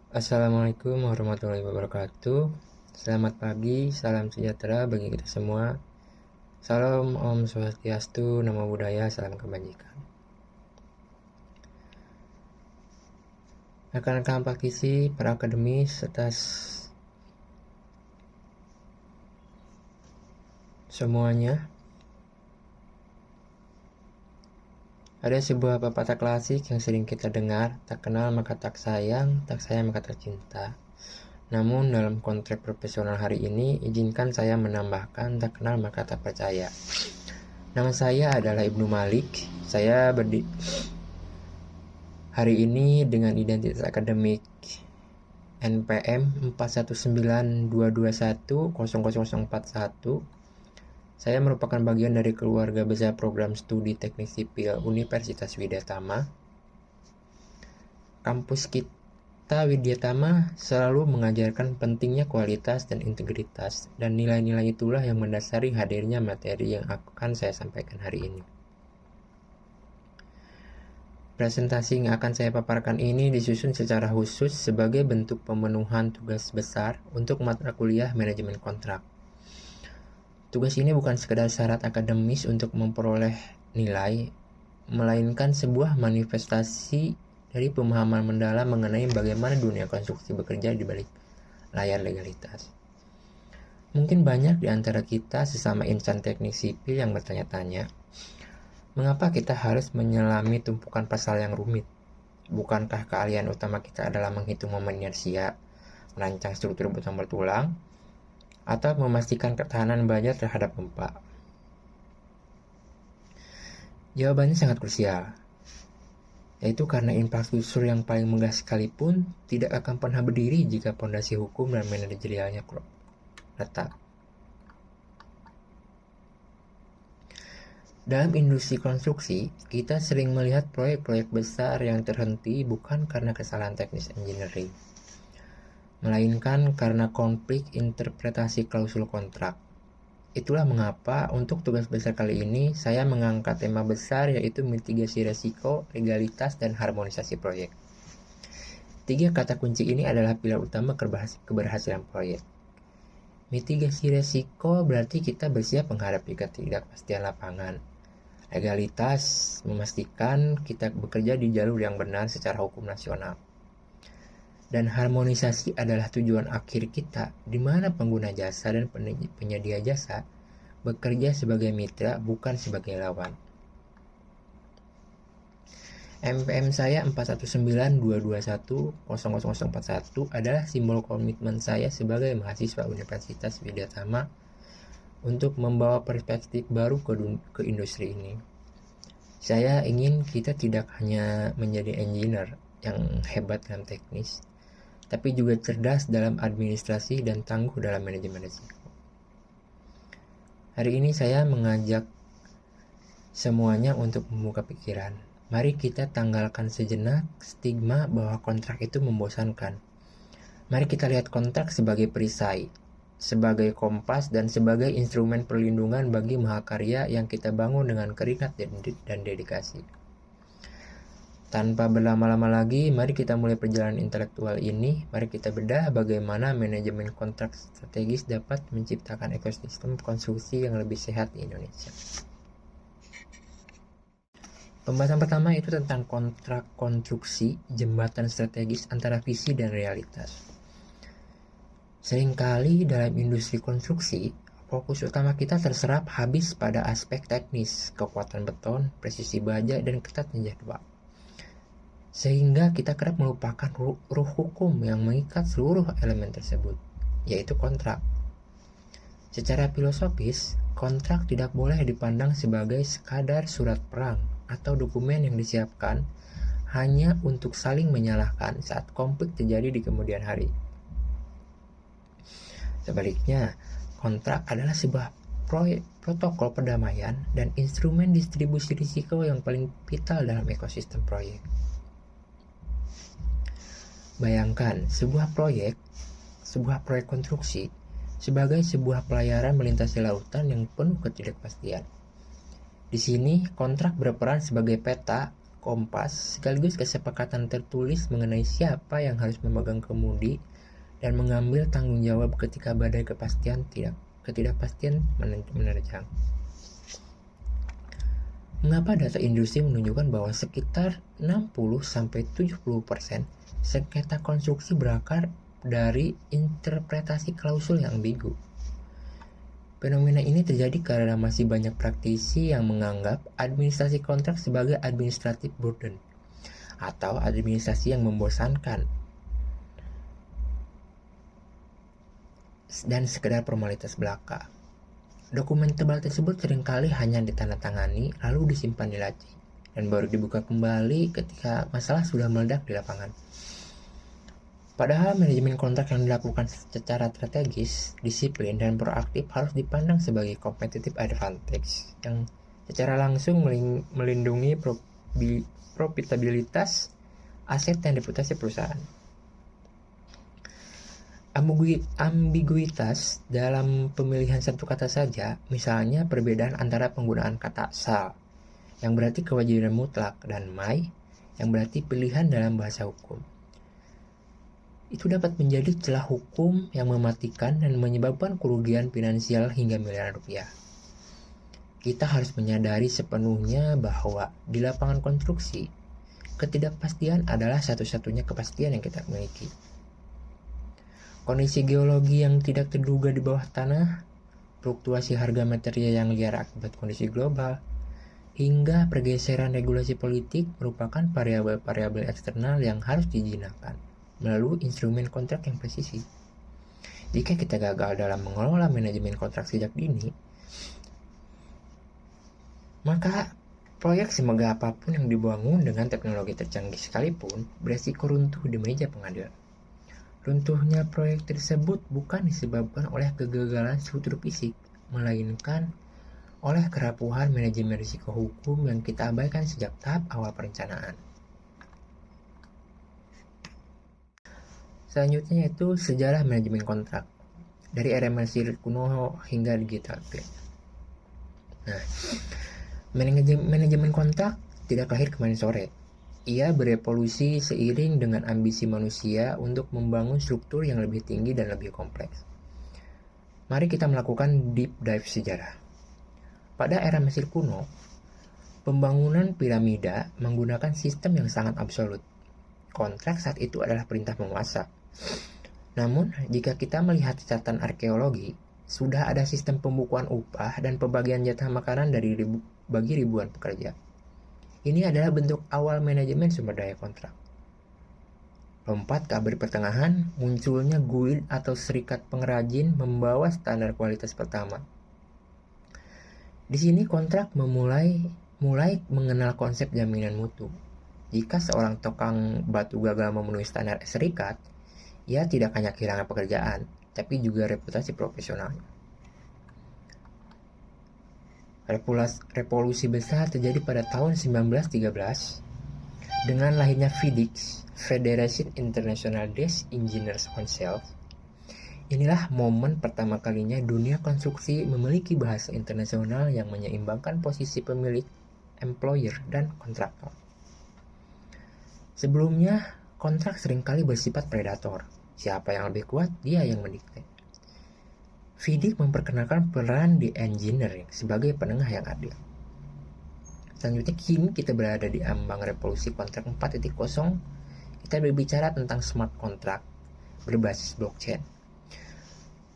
Assalamualaikum warahmatullahi wabarakatuh. Selamat pagi, salam sejahtera bagi kita semua. Salam Om Swastiastu, Namo Buddhaya, salam kebajikan. Rekan-rekan praktisi, para akademis, atas semuanya. Ada sebuah pepatah klasik yang sering kita dengar, tak kenal maka tak sayang maka tak cinta. Namun dalam konteks profesional hari ini, izinkan saya menambahkan tak kenal maka tak percaya. Nama saya adalah Ibnu Malik. Saya hari ini dengan identitas akademik NPM 4192210041. Saya merupakan bagian dari keluarga besar program studi teknik sipil Universitas Widyatama. Kampus kita Widyatama selalu mengajarkan pentingnya kualitas dan integritas, dan nilai-nilai itulah yang mendasari hadirnya materi yang akan saya sampaikan hari ini. Presentasi yang akan saya paparkan ini disusun secara khusus sebagai bentuk pemenuhan tugas besar untuk mata kuliah manajemen kontrak. Tugas ini bukan sekedar syarat akademis untuk memperoleh nilai, melainkan sebuah manifestasi dari pemahaman mendalam mengenai bagaimana dunia konstruksi bekerja di balik layar legalitas. Mungkin banyak di antara kita sesama insan teknik sipil yang bertanya-tanya, mengapa kita harus menyelami tumpukan pasal yang rumit? Bukankah keahlian utama kita adalah menghitung momen inersia, merancang struktur butang bertulang, atau memastikan ketahanan baja terhadap gempa? Jawabannya sangat krusial, yaitu karena infrastruktur yang paling megah sekalipun tidak akan pernah berdiri jika pondasi hukum dan manajerialnya retak. Dalam industri konstruksi, kita sering melihat proyek-proyek besar yang terhenti bukan karena kesalahan teknis engineering, melainkan karena konflik interpretasi klausul kontrak. Itulah mengapa untuk tugas besar kali ini saya mengangkat tema besar, yaitu mitigasi resiko, legalitas, dan harmonisasi proyek. 3 kata kunci ini adalah pilar utama keberhasilan proyek. Mitigasi resiko berarti kita bersiap menghadapi ketidakpastian lapangan. Legalitas memastikan kita bekerja di jalur yang benar secara hukum nasional. Dan harmonisasi adalah tujuan akhir kita, di mana pengguna jasa dan penyedia jasa bekerja sebagai mitra, bukan sebagai lawan. MPM saya 4192210041 adalah simbol komitmen saya sebagai mahasiswa Universitas Widyatama untuk membawa perspektif baru ke industri ini. Saya ingin kita tidak hanya menjadi engineer yang hebat dalam teknis, tapi juga cerdas dalam administrasi dan tangguh dalam manajemen risiko. Hari ini saya mengajak semuanya untuk membuka pikiran. Mari kita tanggalkan sejenak stigma bahwa kontrak itu membosankan. Mari kita lihat kontrak sebagai perisai, sebagai kompas, dan sebagai instrumen perlindungan bagi mahakarya yang kita bangun dengan keringat dan dedikasi. Tanpa berlama-lama lagi, mari kita mulai perjalanan intelektual ini. Mari kita bedah bagaimana manajemen kontrak strategis dapat menciptakan ekosistem konstruksi yang lebih sehat di Indonesia. Pembahasan pertama itu tentang kontrak konstruksi, jembatan strategis antara visi dan realitas. Seringkali dalam industri konstruksi, fokus utama kita terserap habis pada aspek teknis, kekuatan beton, presisi baja, dan ketatnya jadwal. Sehingga kita kerap melupakan ruh hukum yang mengikat seluruh elemen tersebut, yaitu kontrak. Secara filosofis, kontrak tidak boleh dipandang sebagai sekadar surat perang atau dokumen yang disiapkan hanya untuk saling menyalahkan saat konflik terjadi di kemudian hari. Sebaliknya, kontrak adalah sebuah protokol perdamaian dan instrumen distribusi risiko yang paling vital dalam ekosistem proyek. Bayangkan sebuah proyek konstruksi sebagai sebuah pelayaran melintasi lautan yang penuh ketidakpastian. Di sini, kontrak berperan sebagai peta, kompas sekaligus kesepakatan tertulis mengenai siapa yang harus memegang kemudi dan mengambil tanggung jawab ketika badai ketidakpastian menerjang. Mengapa data industri menunjukkan bahwa sekitar 60-70% sengketa konstruksi berakar dari interpretasi klausul yang ambigu? Fenomena ini terjadi karena masih banyak praktisi yang menganggap administrasi kontrak sebagai administrative burden atau administrasi yang membosankan dan sekedar formalitas belaka. Dokumen tebal tersebut seringkali hanya ditandatangani lalu disimpan di laci dan baru dibuka kembali ketika masalah sudah meledak di lapangan. Padahal manajemen kontrak yang dilakukan secara strategis, disiplin, dan proaktif harus dipandang sebagai competitive advantage yang secara langsung melindungi profitabilitas aset dan reputasi perusahaan. Ambiguitas dalam pemilihan satu kata saja, misalnya perbedaan antara penggunaan kata shall yang berarti kewajiban mutlak dan may yang berarti pilihan dalam bahasa hukum. Itu dapat menjadi celah hukum yang mematikan dan menyebabkan kerugian finansial hingga miliaran rupiah. Kita harus menyadari sepenuhnya bahwa di lapangan konstruksi, ketidakpastian adalah satu-satunya kepastian yang kita miliki. Kondisi geologi yang tidak terduga di bawah tanah, fluktuasi harga material yang liar akibat kondisi global, hingga pergeseran regulasi politik merupakan variabel-variabel eksternal yang harus dijinakkan melalui instrumen kontrak yang presisi. Jika kita gagal dalam mengelola manajemen kontrak sejak dini, maka proyek semegah apapun yang dibangun dengan teknologi tercanggih sekalipun beresiko runtuh di meja pengadilan. Runtuhnya proyek tersebut bukan disebabkan oleh kegagalan struktur fisik, melainkan oleh kerapuhan manajemen risiko hukum yang kita abaikan sejak tahap awal perencanaan. Selanjutnya yaitu sejarah manajemen kontrak, dari era Mesir kuno hingga digital. Nah, manajemen kontrak tidak lahir kemarin sore. Ia berevolusi seiring dengan ambisi manusia untuk membangun struktur yang lebih tinggi dan lebih kompleks. Mari kita melakukan deep dive sejarah. Pada era Mesir kuno, pembangunan piramida menggunakan sistem yang sangat absolut. Kontrak saat itu adalah perintah penguasa. Namun, jika kita melihat catatan arkeologi, sudah ada sistem pembukuan upah dan pembagian jatah makanan bagi ribuan pekerja. Ini adalah bentuk awal manajemen sumber daya kontrak. Lompat ke abad pertengahan, munculnya guild atau serikat pengrajin membawa standar kualitas pertama. Di sini kontrak mulai mengenal konsep jaminan mutu. Jika seorang tukang batu gagal memenuhi standar serikat, ia tidak hanya kehilangan pekerjaan, tapi juga reputasi profesionalnya. Revolusi besar terjadi pada tahun 1913 dengan lahirnya FIDIC, Federation International des Engineers Council. Inilah momen pertama kalinya dunia konstruksi memiliki bahasa internasional yang menyeimbangkan posisi pemilik, employer, dan kontraktor. Sebelumnya, kontrak seringkali bersifat predator. Siapa yang lebih kuat, dia yang mendikte. FIDIC memperkenalkan peran di engineering sebagai penengah yang adil. Selanjutnya, kini kita berada di ambang revolusi kontrak 4.0. Kita berbicara tentang smart contract berbasis blockchain.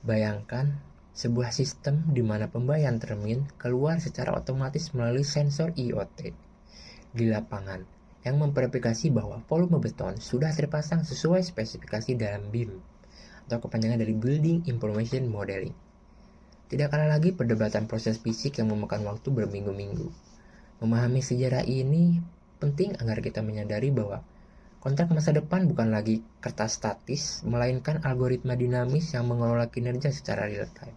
Bayangkan sebuah sistem di mana pembayaran termin keluar secara otomatis melalui sensor IoT di lapangan yang memverifikasi bahwa volume beton sudah terpasang sesuai spesifikasi dalam BIM atau kepanjangan dari Building Information Modeling. Tidak kalah lagi perdebatan proses fisik yang memakan waktu berminggu-minggu. Memahami sejarah ini penting agar kita menyadari bahwa kontrak masa depan bukan lagi kertas statis, melainkan algoritma dinamis yang mengelola kinerja secara real time.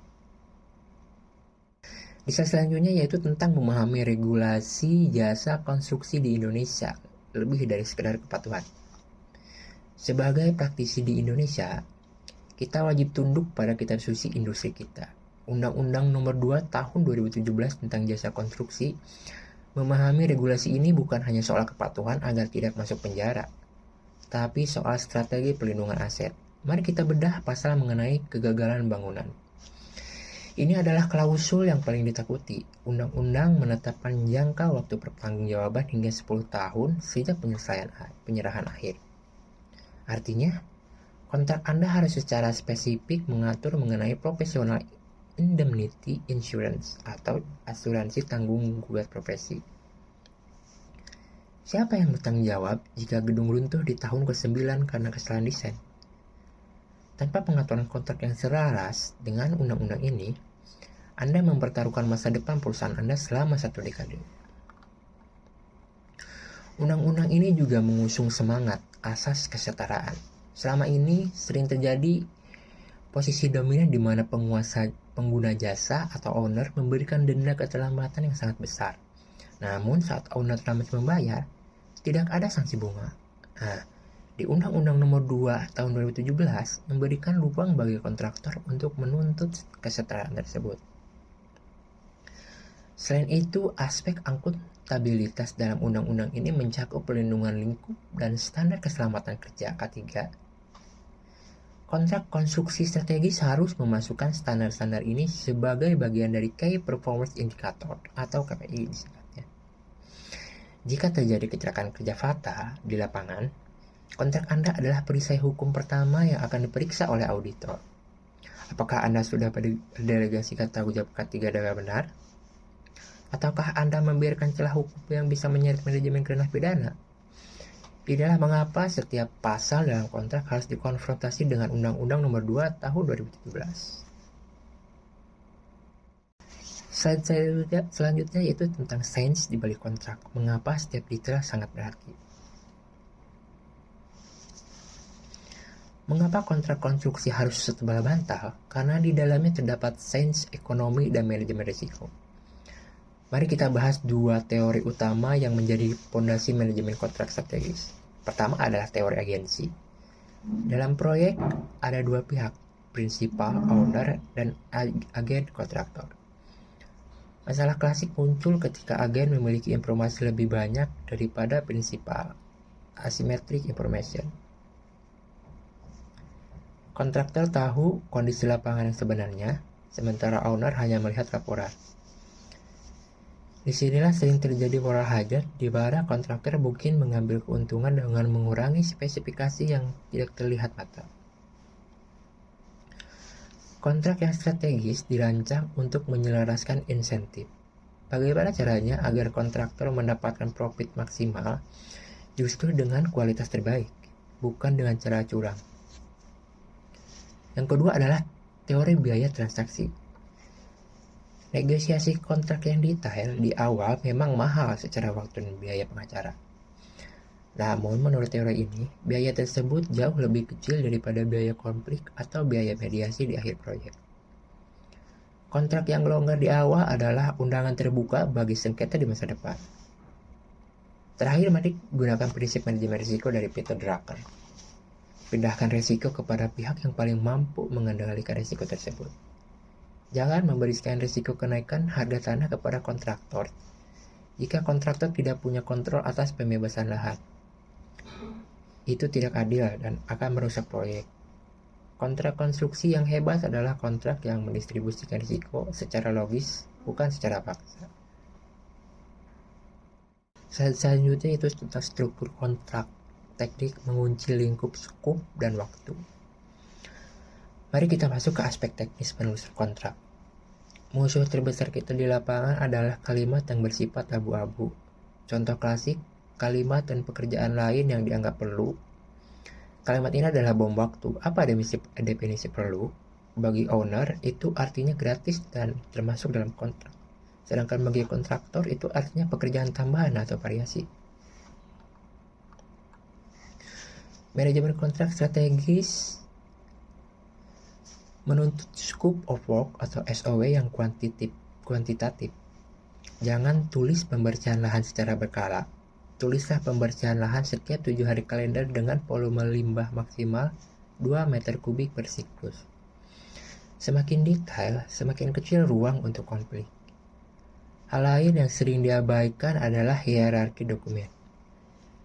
Di slide selanjutnya yaitu tentang memahami regulasi jasa konstruksi di Indonesia, lebih dari sekedar kepatuhan. Sebagai praktisi di Indonesia, kita wajib tunduk pada kitab suci industri kita. Undang-Undang Nomor 2 Tahun 2017 tentang Jasa Konstruksi Memahami regulasi ini bukan hanya soal kepatuhan agar tidak masuk penjara, tapi soal strategi pelindungan aset. Mari kita bedah pasal mengenai kegagalan bangunan. Ini adalah klausul yang paling ditakuti. Undang-undang menetapkan jangka waktu pertanggungjawaban hingga 10 tahun sejak penyerahan akhir. Artinya, kontrak Anda harus secara spesifik mengatur mengenai professional indemnity insurance atau asuransi tanggung gugat profesi. Siapa yang bertanggung jawab jika gedung runtuh di tahun ke-9 karena kesalahan desain? Tanpa pengaturan kontrak yang selaras dengan undang-undang ini, Anda mempertaruhkan masa depan perusahaan Anda selama 1 dekade. Undang-undang ini juga mengusung semangat asas kesetaraan. Selama ini sering terjadi posisi dominan di mana pengguna jasa atau owner memberikan denda keterlambatan yang sangat besar. Namun saat owner terlambat membayar, tidak ada sanksi bunga. Di Undang-Undang Nomor 2 Tahun 2017 memberikan ruang bagi kontraktor untuk menuntut kesetaraan tersebut. Selain itu, aspek akuntabilitas dalam undang-undang ini mencakup perlindungan lingkup dan standar keselamatan kerja K3. Kontrak konstruksi strategis harus memasukkan standar-standar ini sebagai bagian dari Key Performance Indicator atau KPI disingkatnya. Jika terjadi kecelakaan kerja fatal di lapangan, kontrak Anda adalah perisai hukum pertama yang akan diperiksa oleh auditor. Apakah Anda sudah mendelegasikan tanggung jawab K3 dengan benar? Ataukah Anda membiarkan celah hukum yang bisa menyeret manajemen kerana pidana? Inilah mengapa setiap pasal dalam kontrak harus dikonfrontasi dengan Undang-Undang Nomor 2 Tahun 2017. Selanjutnya yaitu tentang sains di balik kontrak. Mengapa setiap detail sangat berarti? Mengapa kontrak konstruksi harus setebal bantal? Karena di dalamnya terdapat sains, ekonomi, dan manajemen risiko. Mari kita bahas 2 teori utama yang menjadi fondasi manajemen kontrak strategis. Pertama adalah teori agensi. Dalam proyek ada 2 pihak, prinsipal, owner, dan agen kontraktor. Masalah klasik muncul ketika agen memiliki informasi lebih banyak daripada prinsipal, asymmetric information. Kontraktor tahu kondisi lapangan yang sebenarnya, sementara owner hanya melihat laporan. Disinilah sering terjadi moral hazard di mana kontraktor mungkin mengambil keuntungan dengan mengurangi spesifikasi yang tidak terlihat mata. Kontrak yang strategis dirancang untuk menyelaraskan insentif. Bagaimana caranya agar kontraktor mendapatkan profit maksimal justru dengan kualitas terbaik, bukan dengan cara curang. Yang kedua adalah teori biaya transaksi. Negosiasi kontrak yang detail di awal memang mahal secara waktu dan biaya pengacara. Namun menurut teori ini, biaya tersebut jauh lebih kecil daripada biaya konflik atau biaya mediasi di akhir proyek. Kontrak yang longgar di awal adalah undangan terbuka bagi sengketa di masa depan. Terakhir, mari gunakan prinsip manajemen risiko dari Peter Drucker. Pindahkan risiko kepada pihak yang paling mampu mengendalikan risiko tersebut. Jangan memberikan risiko kenaikan harga tanah kepada kontraktor jika kontraktor tidak punya kontrol atas pembebasan lahan. Itu tidak adil dan akan merusak proyek. Kontrak konstruksi yang hebat adalah kontrak yang mendistribusikan risiko secara logis, bukan secara paksa. Selanjutnya itu tentang struktur kontrak, teknik mengunci lingkup skop dan waktu. Mari kita masuk ke aspek teknis penelusuran kontrak. Musuh terbesar kita di lapangan adalah kalimat yang bersifat abu-abu. Contoh klasik, kalimat dan pekerjaan lain yang dianggap perlu. Kalimat ini adalah bom waktu. Apa definisi perlu? Bagi owner, itu artinya gratis dan termasuk dalam kontrak. Sedangkan bagi kontraktor, itu artinya pekerjaan tambahan atau variasi. Manajemen kontrak strategis menuntut scope of work atau SOW yang kuantitatif. Jangan tulis pembersihan lahan secara berkala. Tulislah pembersihan lahan setiap 7 hari kalender dengan volume limbah maksimal 2 meter kubik per siklus. Semakin detail, semakin kecil ruang untuk konflik. Hal lain yang sering diabaikan adalah hierarki dokumen.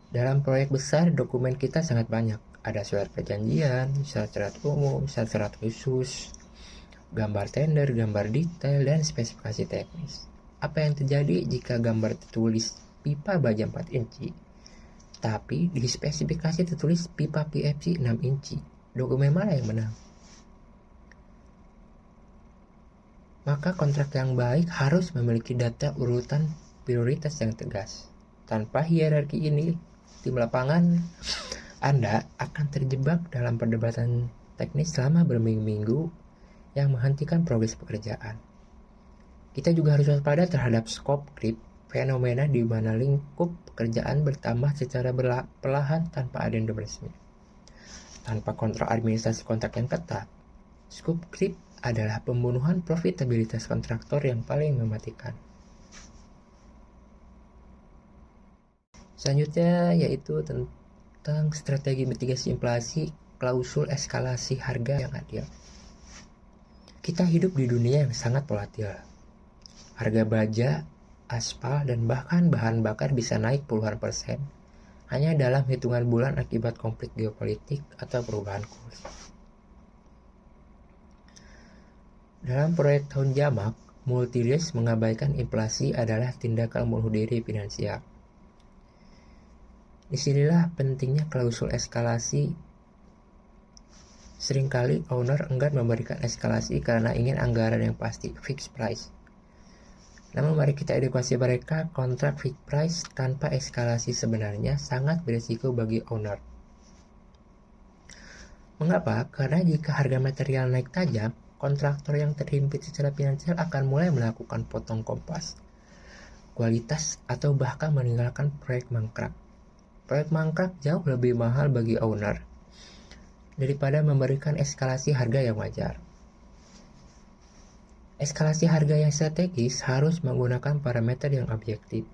Dalam proyek besar, dokumen kita sangat banyak. Ada surat perjanjian, syarat-syarat umum, syarat-syarat khusus, gambar tender, gambar detail, dan spesifikasi teknis. Apa yang terjadi jika gambar tertulis pipa baja 4 inci, tapi di spesifikasi tertulis pipa PVC 6 inci? Dokumen mana yang menang? Maka kontrak yang baik harus memiliki data urutan prioritas yang tegas. Tanpa hierarki ini, tim lapangan Anda akan terjebak dalam perdebatan teknis selama berminggu-minggu yang menghentikan progres pekerjaan. Kita juga harus waspada terhadap scope creep, fenomena di mana lingkup pekerjaan bertambah secara perlahan tanpa adendum resmi. Tanpa kontrol administrasi kontrak yang ketat, scope creep adalah pembunuhan profitabilitas kontraktor yang paling mematikan. Selanjutnya yaitu tentang strategi mitigasi inflasi, klausul eskalasi harga yang adil. Kita hidup di dunia yang sangat volatil. Harga baja, aspal, dan bahkan bahan bakar bisa naik puluhan persen hanya dalam hitungan bulan akibat konflik geopolitik atau perubahan kurs. Dalam proyek tahun jamak, multi-risk mengabaikan inflasi adalah tindakan bunuh diri finansial. Disinilah pentingnya klausul eskalasi. Seringkali owner enggan memberikan eskalasi karena ingin anggaran yang pasti, fixed price. Namun mari kita edukasi mereka, kontrak fixed price tanpa eskalasi sebenarnya sangat berisiko bagi owner. Mengapa? Karena jika harga material naik tajam, kontraktor yang terhimpit secara finansial akan mulai melakukan potong kompas, kualitas, atau bahkan meninggalkan proyek mangkrak. Proyek mangkrak jauh lebih mahal bagi owner daripada memberikan eskalasi harga yang wajar. Eskalasi harga yang strategis harus menggunakan parameter yang objektif,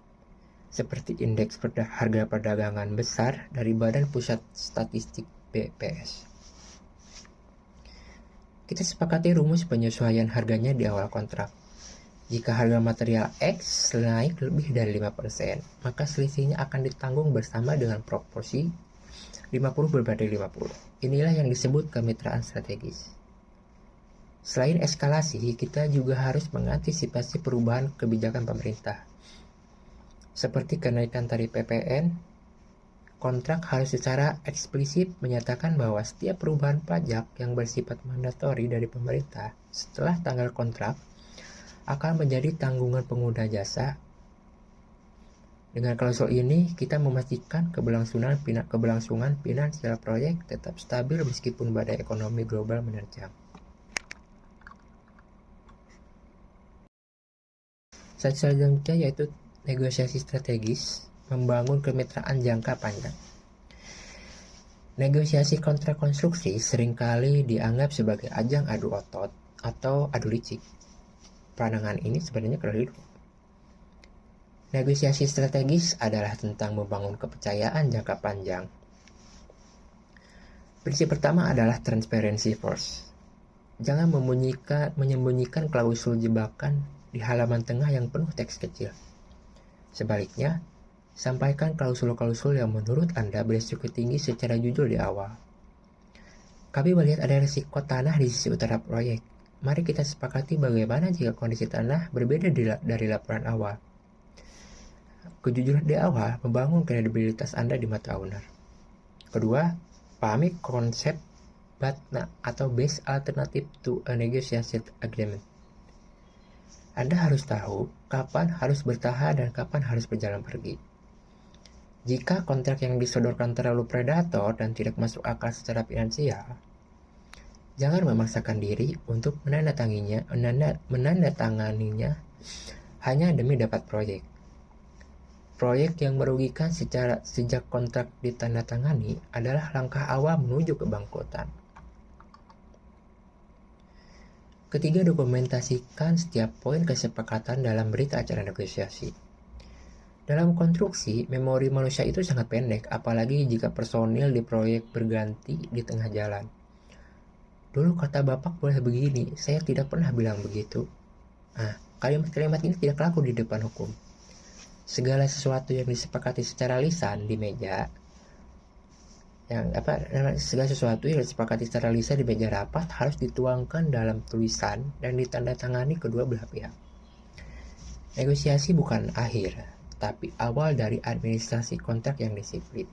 seperti indeks harga perdagangan besar dari Badan Pusat Statistik BPS. Kita sepakati rumus penyesuaian harganya di awal kontrak. Jika harga material X naik lebih dari 5%, maka selisihnya akan ditanggung bersama dengan proporsi 50 berbanding 50. Inilah yang disebut kemitraan strategis. Selain eskalasi, kita juga harus mengantisipasi perubahan kebijakan pemerintah. Seperti kenaikan tarif PPN, kontrak harus secara eksplisit menyatakan bahwa setiap perubahan pajak yang bersifat mandatori dari pemerintah setelah tanggal kontrak akan menjadi tanggungan pengguna jasa. Dengan klausul ini, kita memastikan keberlangsungan finansial proyek tetap stabil meskipun badai ekonomi global menerjang. Selanjutnya yaitu negosiasi strategis, membangun kemitraan jangka panjang. Negosiasi kontrak konstruksi seringkali dianggap sebagai ajang adu otot atau adu licik. Pandangan ini sebenarnya keliru. Negosiasi strategis adalah tentang membangun kepercayaan jangka panjang. Prinsip pertama adalah transparency first. Jangan menyembunyikan klausul jebakan di halaman tengah yang penuh teks kecil. Sebaliknya, sampaikan klausul-klausul yang menurut Anda berisiko tinggi secara jujur di awal. Kami melihat ada risiko tanah di sisi utara proyek. Mari kita sepakati bagaimana jika kondisi tanah berbeda dari laporan awal. Kejujuran di awal membangun kredibilitas Anda di mata owner. Kedua, pahami konsep BATNA atau Best Alternative to a Negotiated Agreement. Anda harus tahu kapan harus bertahan dan kapan harus berjalan pergi. Jika kontrak yang disodorkan terlalu predator dan tidak masuk akal secara finansial, jangan memaksakan diri untuk menandatanganinya hanya demi dapat proyek. Proyek yang merugikan sejak kontrak ditandatangani adalah langkah awal menuju kebangkrutan. Ketiga, dokumentasikan setiap poin kesepakatan dalam berita acara negosiasi. Dalam konstruksi, memori manusia itu sangat pendek, apalagi jika personil di proyek berganti di tengah jalan. Dulu kata Bapak boleh begini, saya tidak pernah bilang begitu. Kalimat-kalimat ini tidak laku di depan hukum. Segala sesuatu yang disepakati secara lisan di meja segala sesuatu yang disepakati secara lisan di meja rapat harus dituangkan dalam tulisan dan ditandatangani kedua belah pihak. Negosiasi bukan akhir, tapi awal dari administrasi kontrak yang disiplin.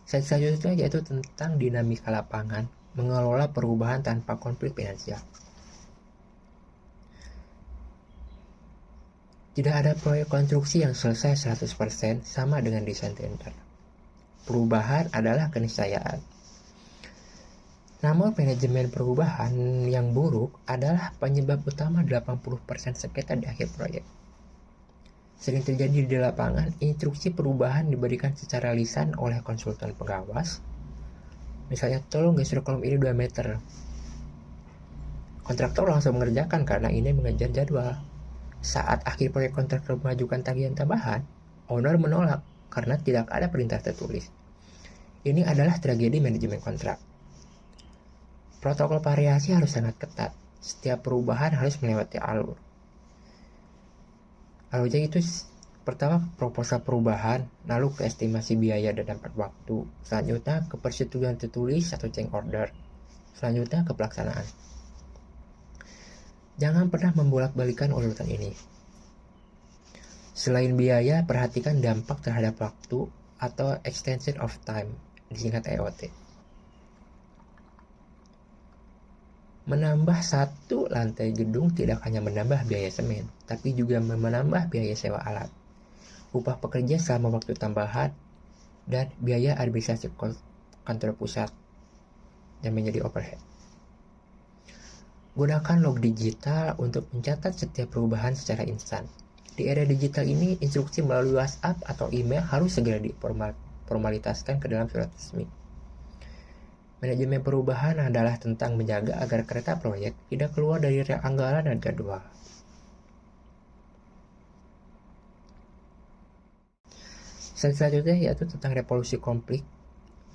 Selanjutnya yaitu tentang dinamika lapangan, mengelola perubahan tanpa konflik finansial. Tidak ada proyek konstruksi yang selesai 100% sama dengan desain tender. Perubahan adalah keniscayaan. Namun manajemen perubahan yang buruk adalah penyebab utama 80% sengketa di akhir proyek. Sering terjadi di lapangan, instruksi perubahan diberikan secara lisan oleh konsultan pengawas. Misalnya, tolong geser kolom ini 2 meter. Kontraktor langsung mengerjakan karena ini mengejar jadwal. Saat akhir proyek kontraktor mengajukan tagihan tambahan, owner menolak karena tidak ada perintah tertulis. Ini adalah tragedi manajemen kontrak. Protokol variasi harus sangat ketat. Setiap perubahan harus melewati alur. Alurnya itu pertama proposal perubahan, lalu ke estimasi biaya dan dampak waktu, selanjutnya ke persetujuan tertulis atau change order, selanjutnya ke pelaksanaan. Jangan pernah membolak-balikan urutan ini. Selain biaya, perhatikan dampak terhadap waktu atau extension of time, disingkat EOT. Menambah satu lantai gedung tidak hanya menambah biaya semen, tapi juga menambah biaya sewa alat, upah pekerja selama waktu tambahan, dan biaya administrasi kantor pusat yang menjadi overhead. Gunakan log digital untuk mencatat setiap perubahan secara instan. Di era digital ini, instruksi melalui WhatsApp atau email harus segera diformalitaskan ke dalam surat resmi. Manajemen perubahan adalah tentang menjaga agar kereta proyek tidak keluar dari anggaran dan jadwal. Selanjutnya yaitu tentang revolusi konflik,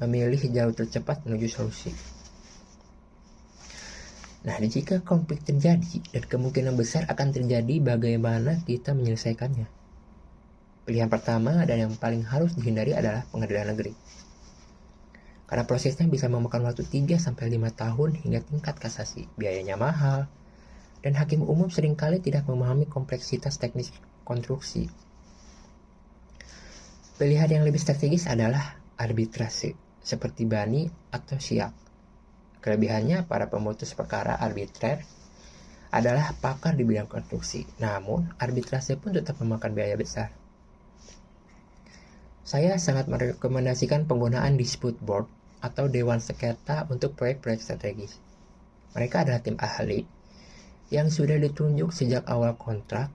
memilih jalur tercepat menuju solusi. Nah, jika konflik terjadi dan kemungkinan besar akan terjadi, bagaimana kita menyelesaikannya? Pilihan pertama dan yang paling harus dihindari adalah pengadilan negeri. Karena prosesnya bisa memakan waktu 3-5 tahun hingga tingkat kasasi, biayanya mahal, dan hakim umum seringkali tidak memahami kompleksitas teknis konstruksi. Pilihan yang lebih strategis adalah arbitrase, seperti Bani atau Siak. Kelebihannya, para pemutus perkara arbitrer adalah pakar di bidang konstruksi, namun arbitrase pun tetap memakan biaya besar. Saya sangat merekomendasikan penggunaan dispute board atau dewan sengketa untuk proyek-proyek strategis. Mereka adalah tim ahli yang sudah ditunjuk sejak awal kontrak,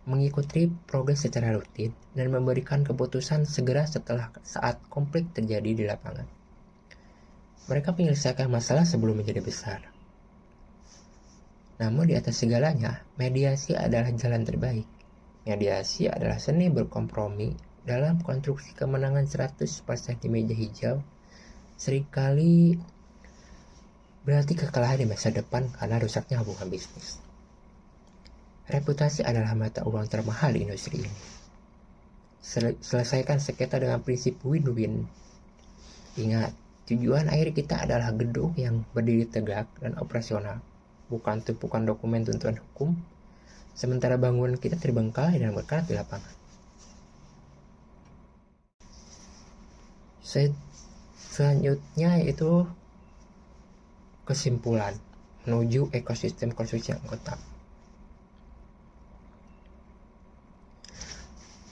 mengikuti progres secara rutin, dan memberikan keputusan segera setelah saat konflik terjadi di lapangan. Mereka menyelesaikan masalah sebelum menjadi besar. Namun di atas segalanya, mediasi adalah jalan terbaik. Mediasi adalah seni berkompromi dalam konstruksi kemenangan 100% di meja hijau. Seringkali berarti kekalahan di masa depan karena rusaknya hubungan bisnis. Reputasi adalah mata uang termahal di industri ini. Selesaikan sengketa dengan prinsip win-win. Ingat, tujuan akhir kita adalah gedung yang berdiri tegak dan operasional, bukan tumpukan dokumen tuntutan hukum, sementara bangunan kita terbengkalai dan berkarat di lapangan. Selanjutnya yaitu kesimpulan menuju ekosistem konstruksi yang kotak.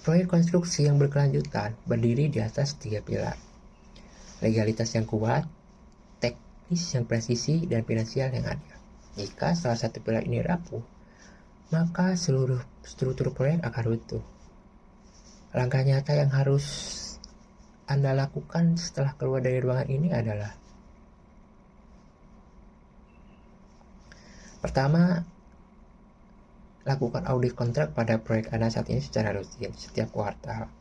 Proyek konstruksi yang berkelanjutan berdiri di atas 3 pilar. Legalitas yang kuat, teknis yang presisi, dan finansial yang adil. Jika salah satu pilar ini rapuh, maka seluruh struktur proyek akan runtuh. Langkah nyata yang harus Anda lakukan setelah keluar dari ruangan ini adalah: pertama, lakukan audit kontrak pada proyek Anda saat ini secara rutin setiap kuartal.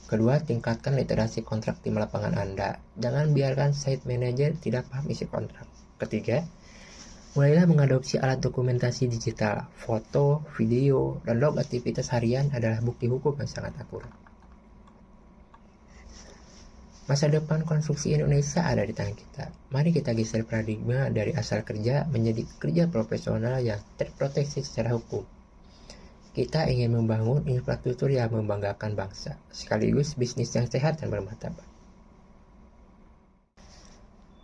Kedua, tingkatkan literasi kontrak tim lapangan Anda. Jangan biarkan site manager tidak paham isi kontrak. Ketiga, Mulailah mengadopsi alat dokumentasi digital. Foto, video, dan log aktivitas harian adalah bukti hukum yang sangat akurat. Masa depan konstruksi Indonesia ada di tangan kita. Mari kita geser paradigma dari asal kerja menjadi kerja profesional yang terproteksi secara hukum. Kita ingin membangun infrastruktur yang membanggakan bangsa, sekaligus bisnis yang sehat dan bermartabat.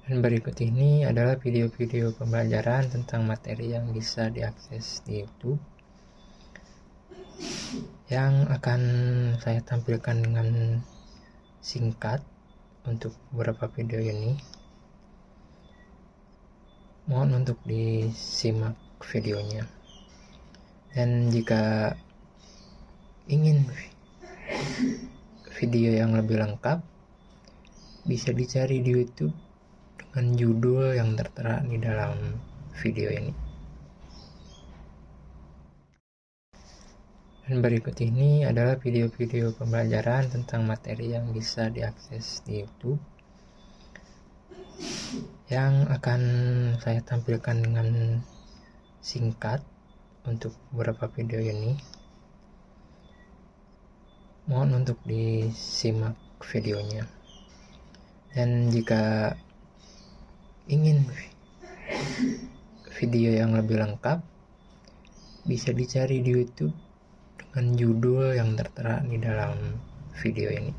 Dan berikut ini adalah video-video pembelajaran tentang materi yang bisa diakses di YouTube yang akan saya tampilkan dengan singkat untuk beberapa video ini. Mohon untuk disimak videonya. Dan jika ingin video yang lebih lengkap, bisa dicari di YouTube dengan judul yang tertera di dalam video ini. Dan berikut ini adalah video-video pembelajaran tentang materi yang bisa diakses di YouTube yang akan saya tampilkan dengan singkat untuk beberapa video ini. Mohon untuk disimak videonya. Dan jika ingin video yang lebih lengkap, bisa dicari di YouTube dengan judul yang tertera di dalam video ini.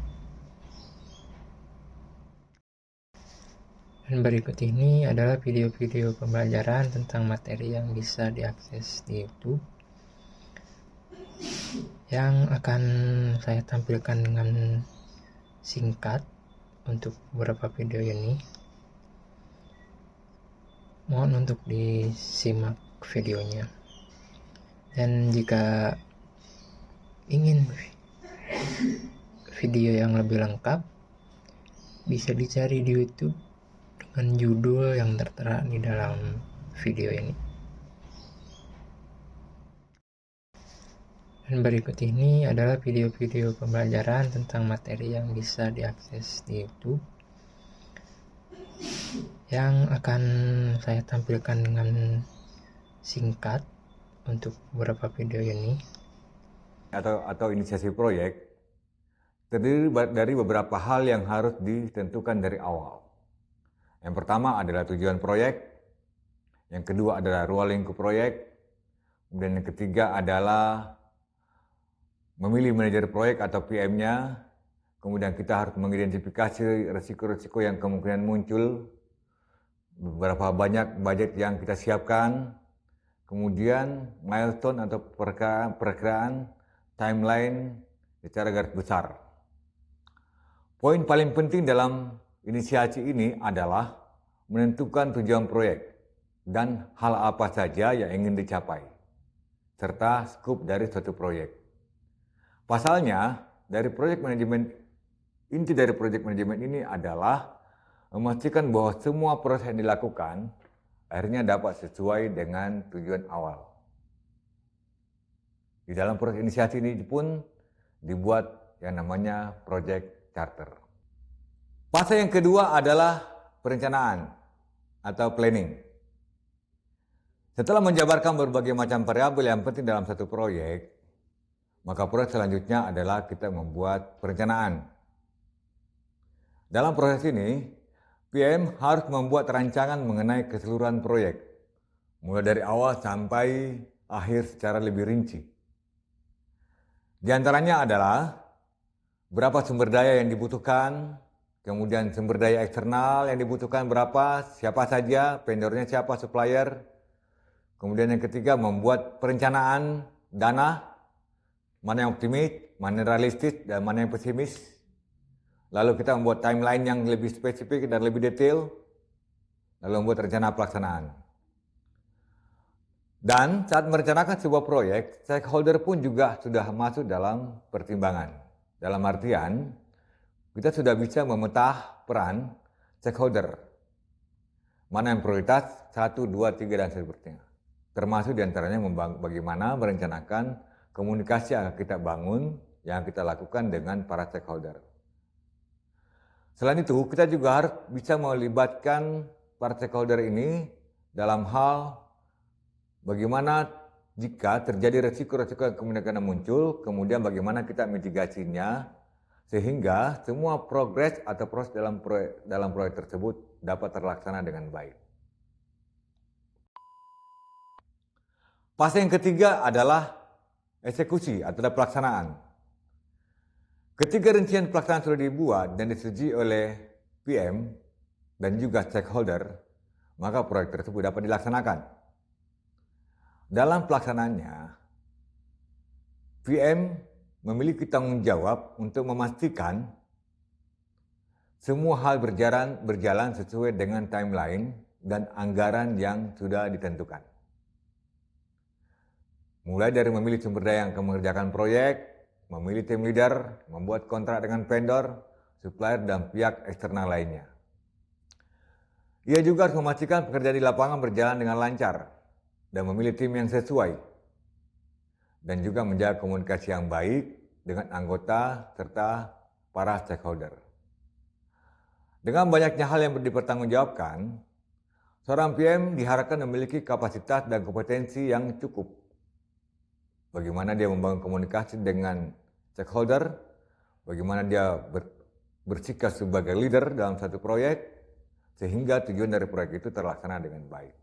Dan berikut ini adalah video-video pembelajaran tentang materi yang bisa diakses di YouTube yang akan saya tampilkan dengan singkat untuk beberapa video ini. Mohon untuk disimak videonya. Dan jika ingin video yang lebih lengkap, bisa dicari di YouTube dengan judul yang tertera di dalam video ini. Dan berikut ini adalah video-video pembelajaran tentang materi yang bisa diakses di YouTube yang akan saya tampilkan dengan singkat untuk beberapa video ini. Atau inisiasi proyek terdiri dari beberapa hal yang harus ditentukan dari awal. Yang pertama adalah tujuan proyek, yang kedua adalah ruang lingkup proyek, kemudian yang ketiga adalah memilih manajer proyek atau PM-nya, kemudian kita harus mengidentifikasi risiko-risiko yang kemungkinan muncul, berapa banyak budget yang kita siapkan, kemudian milestone atau perkiraan timeline secara garis besar. Poin paling penting dalam inisiasi ini adalah menentukan tujuan proyek dan hal apa saja yang ingin dicapai, serta skop dari suatu proyek. Pasalnya, inti dari proyek manajemen ini adalah memastikan bahwa semua proses yang dilakukan akhirnya dapat sesuai dengan tujuan awal. Di dalam proses inisiasi ini pun dibuat yang namanya project charter. Fase yang kedua adalah perencanaan atau planning. Setelah menjabarkan berbagai macam variabel yang penting dalam satu proyek, maka proses selanjutnya adalah kita membuat perencanaan. Dalam proses ini, PM harus membuat rancangan mengenai keseluruhan proyek, mulai dari awal sampai akhir secara lebih rinci. Di antaranya adalah berapa sumber daya yang dibutuhkan, kemudian sumber daya eksternal yang dibutuhkan berapa, siapa saja, vendornya siapa, supplier. Kemudian yang ketiga, membuat perencanaan dana, mana yang optimis, mana yang realistis, dan mana yang pesimis. Lalu kita membuat timeline yang lebih spesifik dan lebih detail, lalu membuat rencana pelaksanaan. Dan saat merencanakan sebuah proyek, stakeholder pun juga sudah masuk dalam pertimbangan. Dalam artian, kita sudah bisa memetah peran stakeholder. Mana yang prioritas, 1, 2, 3, dan seterusnya. Termasuk diantaranya bagaimana merencanakan komunikasi yang kita bangun, yang kita lakukan dengan para stakeholder. Selain itu, kita juga harus bisa melibatkan para stakeholder ini dalam hal bagaimana jika terjadi resiko-resiko yang kemungkinan muncul, kemudian bagaimana kita mitigasinya, sehingga semua progres atau proses dalam proyek tersebut dapat terlaksana dengan baik. Fase yang ketiga adalah eksekusi atau pelaksanaan. Ketika rincian pelaksanaan sudah dibuat dan disetujui oleh PM dan juga stakeholder, maka proyek tersebut dapat dilaksanakan. Dalam pelaksanaannya, PM memiliki tanggung jawab untuk memastikan semua hal berjalan sesuai dengan timeline dan anggaran yang sudah ditentukan. Mulai dari memilih sumber daya yang akan mengerjakan proyek, memilih tim leader, membuat kontrak dengan vendor, supplier, dan pihak eksternal lainnya. Ia juga harus memastikan pekerjaan di lapangan berjalan dengan lancar dan memilih tim yang sesuai, dan juga menjaga komunikasi yang baik dengan anggota serta para stakeholder. Dengan banyaknya hal yang dipertanggungjawabkan, seorang PM diharapkan memiliki kapasitas dan kompetensi yang cukup. Bagaimana dia membangun komunikasi dengan stakeholder, bagaimana dia bersikap sebagai leader dalam satu proyek, sehingga tujuan dari proyek itu terlaksana dengan baik.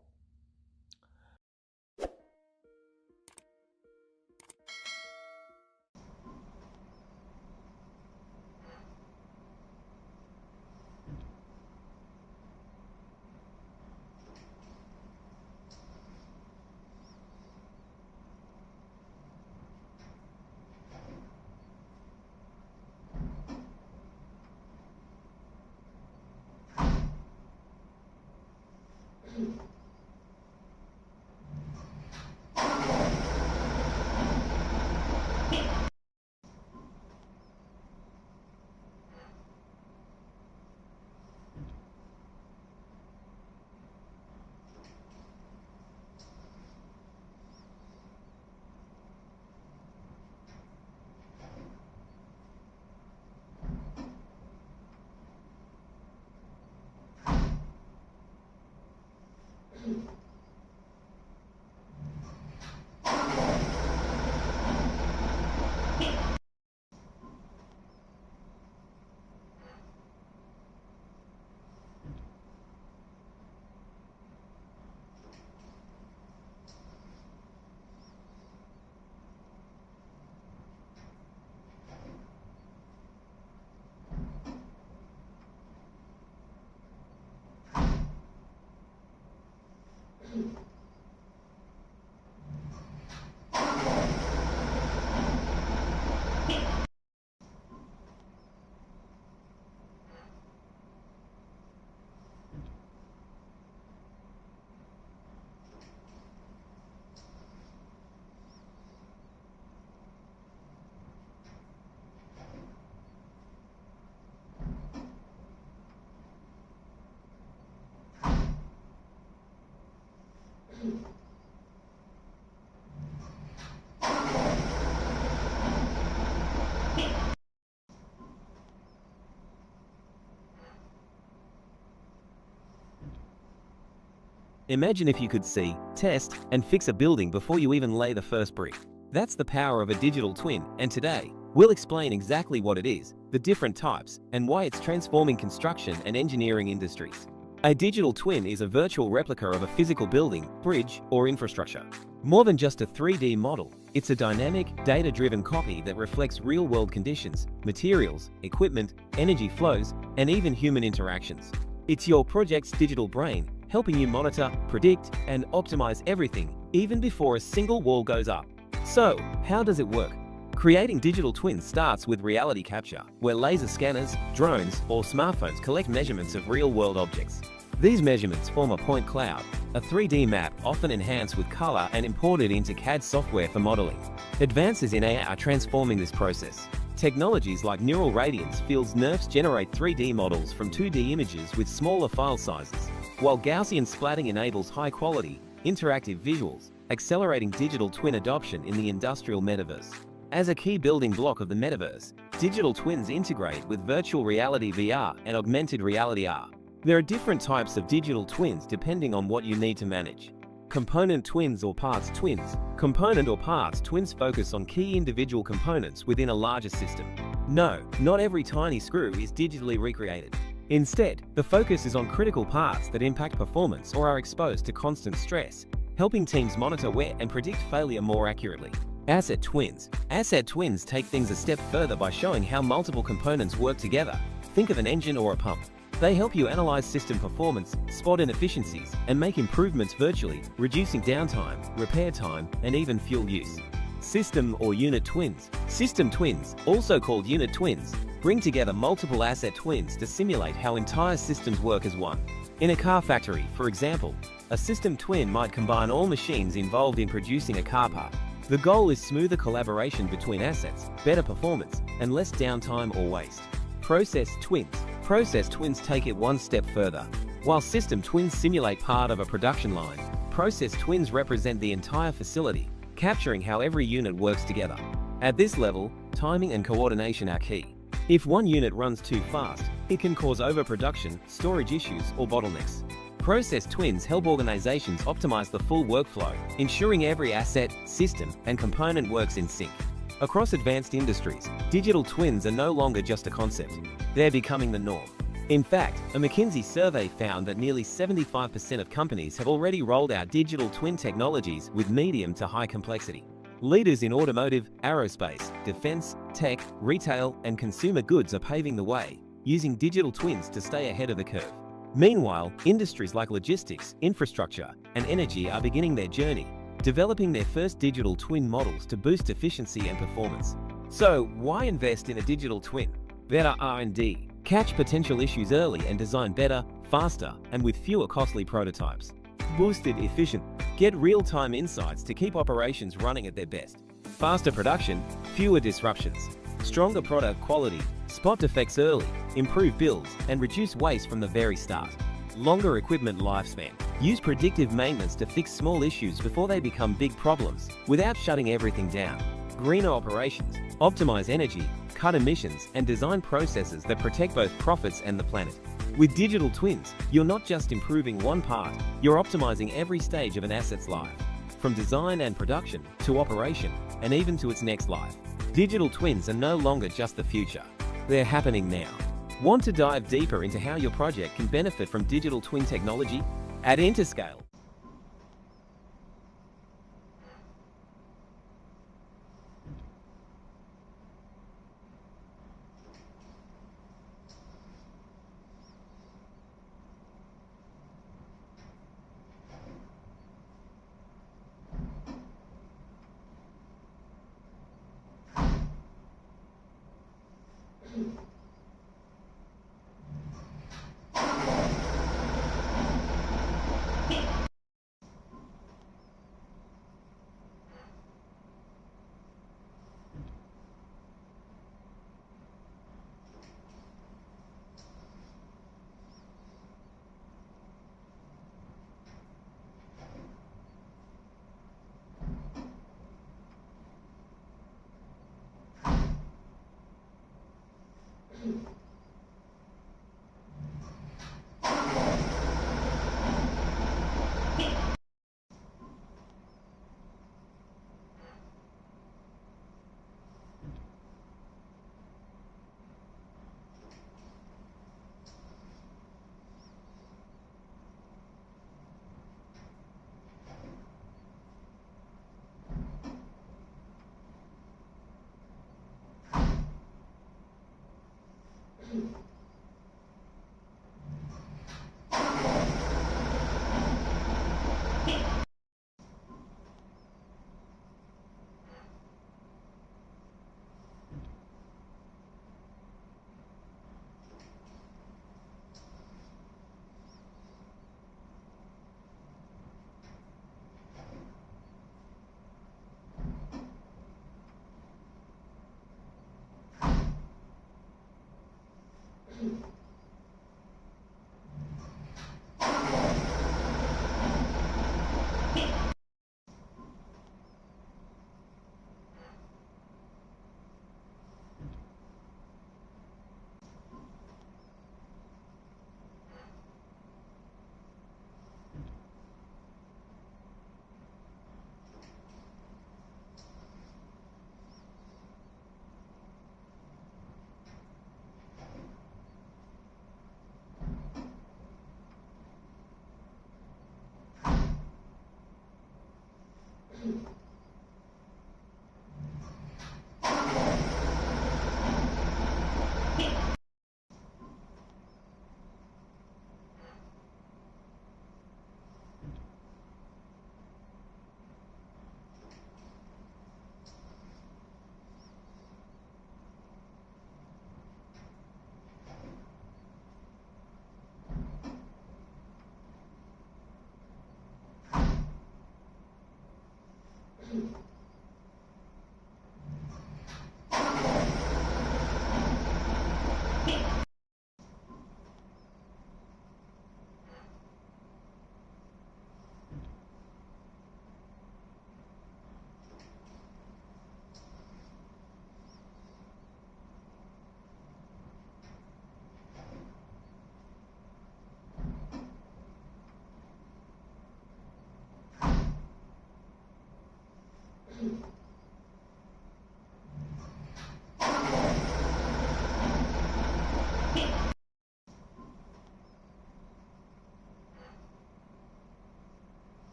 Imagine if you could see, test, and fix a building before you even lay the first brick. That's the power of a digital twin, and today, we'll explain exactly what it is, the different types, and why it's transforming construction and engineering industries. A digital twin is a virtual replica of a physical building, bridge, or infrastructure. More than just a 3D model, it's a dynamic, data-driven copy that reflects real-world conditions, materials, equipment, energy flows, and even human interactions. It's your project's digital brain, helping you monitor, predict, and optimize everything, even before a single wall goes up. So, how does it work? Creating digital twins starts with reality capture, where laser scanners, drones, or smartphones collect measurements of real-world objects. These measurements form a point cloud, a 3D map often enhanced with color and imported into CAD software for modeling. Advances in AI are transforming this process. Technologies like neural radiance fields nerves generate 3D models from 2D images with smaller file sizes, while Gaussian splatting enables high-quality, interactive visuals, accelerating digital twin adoption in the industrial metaverse. As a key building block of the metaverse, digital twins integrate with virtual reality VR and augmented reality AR. There are different types of digital twins depending on what you need to manage. Component twins or parts twins. Component or parts twins focus on key individual components within a larger system. No, not every tiny screw is digitally recreated. Instead, the focus is on critical parts that impact performance or are exposed to constant stress, helping teams monitor wear and predict failure more accurately. Asset twins. Asset twins take things a step further by showing how multiple components work together. Think of an engine or a pump. They help you analyze system performance, spot inefficiencies, and make improvements virtually, reducing downtime, repair time, and even fuel use. System or unit twins. System twins, also called unit twins, bring together multiple asset twins to simulate how entire systems work as one. In a car factory, for example, a system twin might combine all machines involved in producing a car part. The goal is smoother collaboration between assets, better performance, and less downtime or waste. Process twins. Process twins take it one step further. While system twins simulate part of a production line, process twins represent the entire facility, capturing how every unit works together. At this level, timing and coordination are key. If one unit runs too fast, it can cause overproduction, storage issues, or bottlenecks. Process twins help organizations optimize the full workflow, ensuring every asset, system, and component works in sync. Across advanced industries, digital twins are no longer just a concept. They're becoming the norm. In fact, a McKinsey survey found that nearly 75% of companies have already rolled out digital twin technologies with medium to high complexity. Leaders in automotive, aerospace, defense, tech, retail, and consumer goods are paving the way, using digital twins to stay ahead of the curve. Meanwhile, industries like logistics, infrastructure, and energy are beginning their journey, developing their first digital twin models to boost efficiency and performance. So, why invest in a digital twin? Better R&D. Catch potential issues early and design better, faster, and with fewer costly prototypes. Boosted efficient. Get real-time insights to keep operations running at their best. Faster production, fewer disruptions. Stronger product quality. Spot defects early, improve builds, and reduce waste from the very start. Longer equipment lifespan. Use predictive maintenance to fix small issues before they become big problems, without shutting everything down. Greener operations. Optimize energy, cut emissions, and design processes that protect both profits and the planet. With digital twins, you're not just improving one part, you're optimizing every stage of an asset's life. From design and production, to operation, and even to its next life. Digital twins are no longer just the future. They're happening now. Want to dive deeper into how your project can benefit from digital twin technology? At Interscale,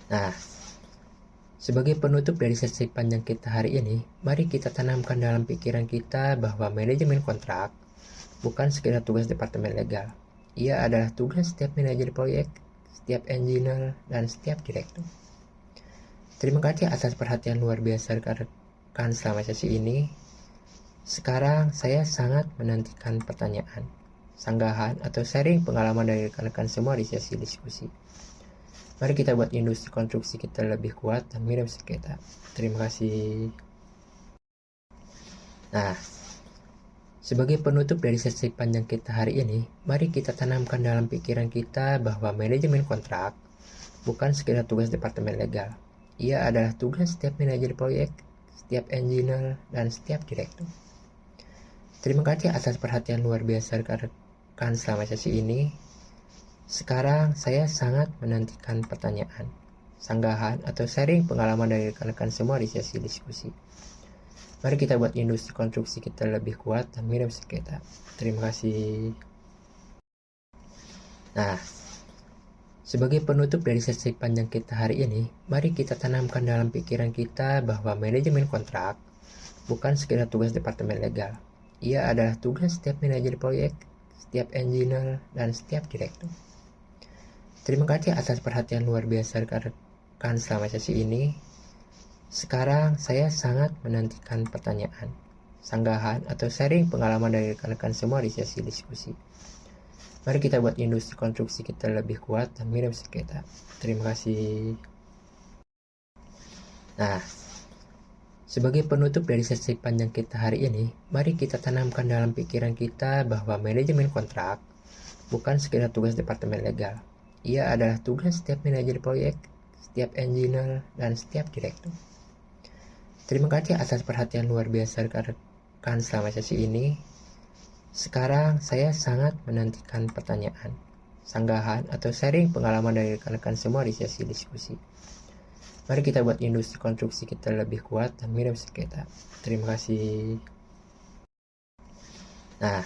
Nah, sebagai penutup dari sesi panjang kita hari ini, mari kita tanamkan dalam pikiran kita bahwa manajemen kontrak bukan sekedar tugas departemen legal. Ia adalah tugas setiap manajer proyek, setiap engineer, dan setiap direktur. Terima kasih atas perhatian luar biasa rekan selama sesi ini. Sekarang saya sangat menantikan pertanyaan, sanggahan, atau sharing pengalaman dari rekan-rekan semua di sesi diskusi. Mari kita buat industri konstruksi kita lebih kuat dan mirip sekitar. Terima kasih. Nah, sebagai penutup dari sesi panjang kita hari ini, mari kita tanamkan dalam pikiran kita bahwa manajemen kontrak bukan sekedar tugas departemen legal. Ia adalah tugas setiap manajer proyek, setiap engineer, dan setiap direktur. Terima kasih atas perhatian luar biasa rekan selama sesi ini. Sekarang saya sangat menantikan pertanyaan, sanggahan, atau sharing pengalaman dari rekan-rekan semua di sesi diskusi. Mari kita buat industri konstruksi kita lebih kuat dan mirip sekitar. Terima kasih. Nah, sebagai penutup dari sesi panjang kita hari ini, mari kita tanamkan dalam pikiran kita bahwa manajemen kontrak bukan sekedar tugas departemen legal. Ia adalah tugas setiap manajer proyek, setiap engineer, dan setiap direktur. Terima kasih atas perhatian luar biasa rekan selama sesi ini. Sekarang saya sangat menantikan pertanyaan, sanggahan, atau sharing pengalaman dari rekan-rekan semua di sesi diskusi. Mari kita buat industri konstruksi kita lebih kuat dan mirip sekitar. Terima kasih. Nah, sebagai penutup dari sesi panjang kita hari ini, mari kita tanamkan dalam pikiran kita bahwa manajemen kontrak bukan sekedar tugas departemen legal. Ia adalah tugas setiap manajer proyek, setiap engineer, dan setiap direktur. Terima kasih atas perhatian luar biasa rekan selama sesi ini. Sekarang saya sangat menantikan pertanyaan, sanggahan, atau sharing pengalaman dari rekan-rekan semua di sesi diskusi. Mari kita buat industri konstruksi kita lebih kuat dan mirip sekitar. Terima kasih. Nah,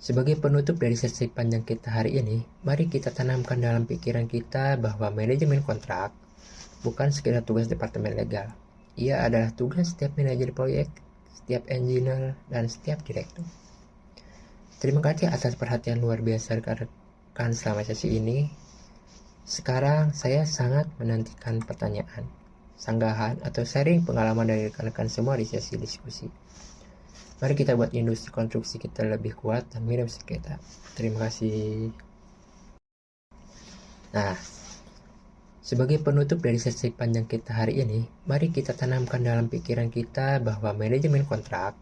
Sebagai penutup dari sesi panjang kita hari ini, mari kita tanamkan dalam pikiran kita bahwa manajemen kontrak bukan sekedar tugas departemen legal. Ia adalah tugas setiap manajer proyek, setiap engineer, dan setiap direktur. Terima kasih atas perhatian luar biasa rekan selama sesi ini. Sekarang saya sangat menantikan pertanyaan, sanggahan, atau sharing pengalaman dari rekan-rekan semua di sesi diskusi. Mari kita buat industri konstruksi kita lebih kuat dan minim sengketa. Terima kasih. Nah, sebagai penutup dari sesi panjang kita hari ini, mari kita tanamkan dalam pikiran kita bahwa manajemen kontrak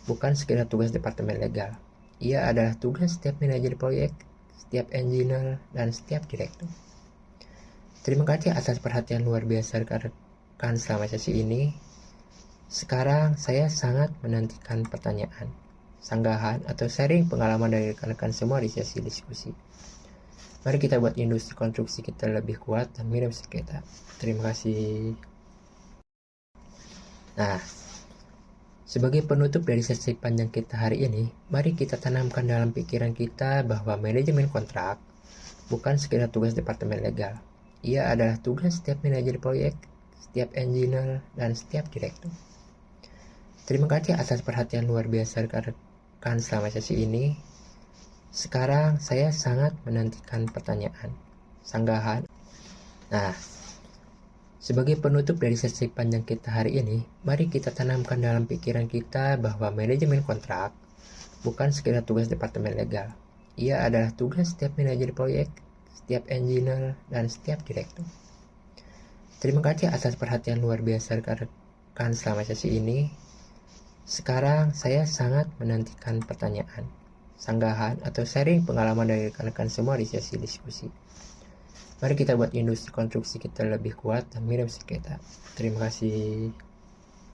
bukan sekedar tugas departemen legal. Ia adalah tugas setiap manajer proyek, setiap engineer, dan setiap direktur. Terima kasih atas perhatian luar biasa rekan selama sesi ini. Sekarang saya sangat menantikan pertanyaan, sanggahan, atau sharing pengalaman dari rekan-rekan semua di sesi diskusi. Mari kita buat industri konstruksi kita lebih kuat dan minim sengketa. Terima kasih. Nah, sebagai penutup dari sesi panjang kita hari ini, mari kita tanamkan dalam pikiran kita bahwa manajemen kontrak bukan sekedar tugas departemen legal. Ia adalah tugas setiap manajer proyek, setiap engineer, dan setiap direktur. Terima kasih atas perhatian luar biasa rekan selama sesi ini. Sekarang saya sangat menantikan pertanyaan, sanggahan. Nah, sebagai penutup dari sesi panjang kita hari ini, mari kita tanamkan dalam pikiran kita bahwa manajemen kontrak bukan sekedar tugas departemen legal. Ia adalah tugas setiap manajer proyek, setiap engineer, dan setiap direktur. Terima kasih atas perhatian luar biasa rekan selama sesi ini. Sekarang saya sangat menantikan pertanyaan, sanggahan, atau sharing pengalaman dari rekan-rekan semua di sesi diskusi. Mari kita buat industri konstruksi kita lebih kuat dan minim sengketa. Terima kasih.